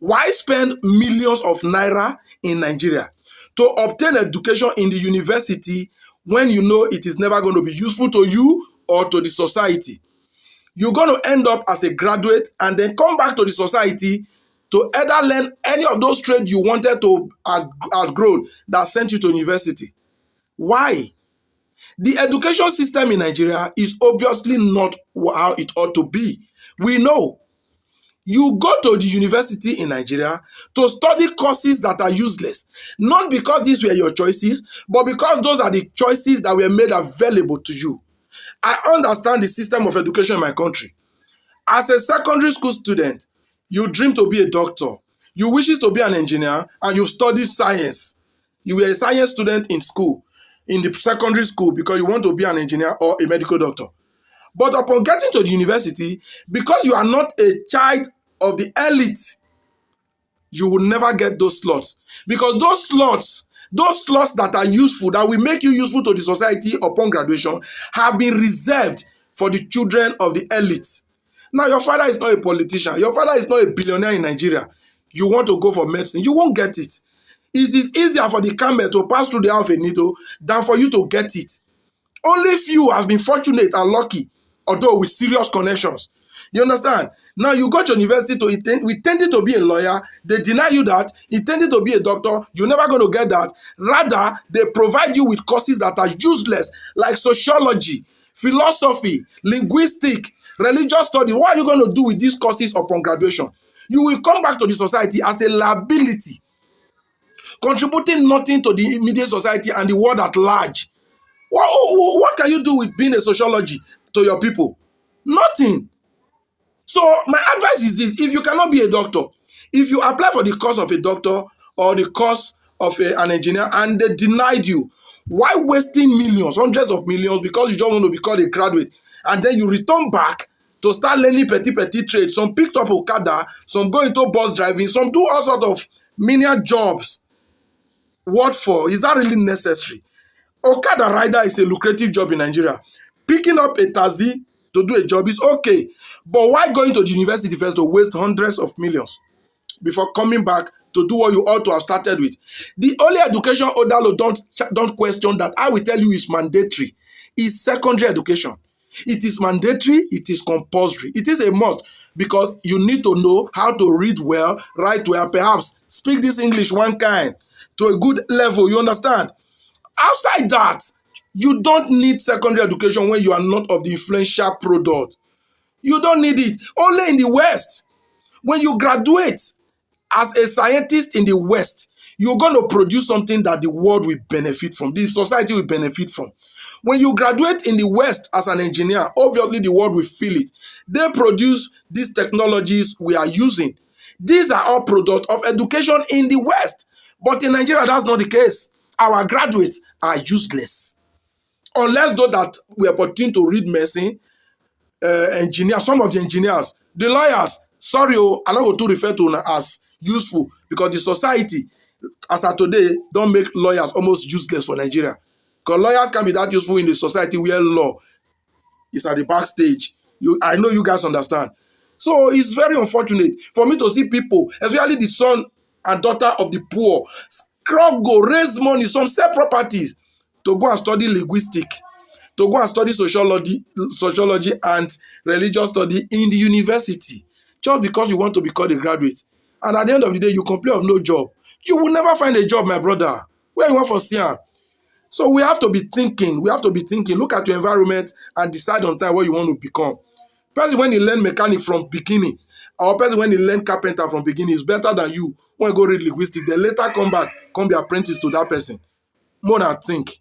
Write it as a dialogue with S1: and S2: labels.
S1: Why spend millions of naira in Nigeria to obtain education in the university when you know it is never going to be useful to you or to the society? You're going to end up as a graduate and then come back to the society to either learn any of those trades you wanted to outgrow that sent you to university. Why? The education system in Nigeria is obviously not how it ought to be. We know. You go to the university in Nigeria to study courses that are useless, not because these were your choices, but because those are the choices that were made available to you. I understand the system of education in my country. As a secondary school student, you dream to be a doctor, you wishes to be an engineer, and you study science. You were a science student in school, in the secondary school, because you want to be an engineer or a medical doctor. But upon getting to the university, because you are not a child of the elite, you will never get those slots. Because those slots that are useful, that will make you useful to the society upon graduation, have been reserved for the children of the elite. Now, your father is not a politician. Your father is not a billionaire in Nigeria. You want to go for medicine. You won't get it. It is easier for the camel to pass through the eye of a needle than for you to get it. Only few have been fortunate and lucky, although with serious connections. You understand? Now you go to university intended to be a lawyer, they deny you that. Intended to be a doctor, you're never going to get that. Rather, they provide you with courses that are useless, like sociology, philosophy, linguistics, religious study. What are you going to do with these courses upon graduation? You will come back to the society as a liability, contributing nothing to the immediate society and the world at large. What can you do with being a sociology to your people? Nothing. So my advice is this: if you cannot be a doctor, if you apply for the course of a doctor or the course of an engineer and they denied you, why wasting millions, hundreds of millions, because you don't want to be called a graduate, and then you return back to start learning petty trades? Some picked up Okada, some go into bus driving, some do all sorts of menial jobs. What for? Is that really necessary? Okada rider is a lucrative job in Nigeria. Picking up a taxi to do a job is okay. But why going to the university first to waste hundreds of millions before coming back to do what you ought to have started with? The only education Odalo don't question, that I will tell you is mandatory, is secondary education. It is mandatory, it is compulsory, it is a must, because you need to know how to read well, write well, perhaps speak this English one kind to a good level, you understand? Outside that, you don't need secondary education when you are not of the influential product. You don't need it. Only in the West. When you graduate as a scientist in the West, you're going to produce something that the world will benefit from, the society will benefit from. When you graduate in the West as an engineer, obviously the world will feel it. They produce these technologies we are using. These are all products of education in the West. But in Nigeria, that's not the case. Our graduates are useless. Unless those that we are opportune to read medicine, engineers, some of the engineers, the lawyers, sorry, I'm not going to refer to them as useful, because the society, as of today, don't make lawyers almost useless for Nigeria. Because lawyers can be that useful in the society where law is at the backstage. I know you guys understand. So it's very unfortunate for me to see people, especially the son and daughter of the poor, struggle, raise money, some sell properties to go and study linguistics, to go and study sociology and religious study in the university, just because you want to be called a graduate. And at the end of the day, you complain of no job. You will never find a job, my brother. Where you want for Sian? So we have to be thinking. Look at your environment and decide on time what you want to become. Person when you learn mechanic from beginning, or person when you learn carpenter from beginning, is better than you when you go read linguistics. Then later come back, come be apprentice to that person. More than think.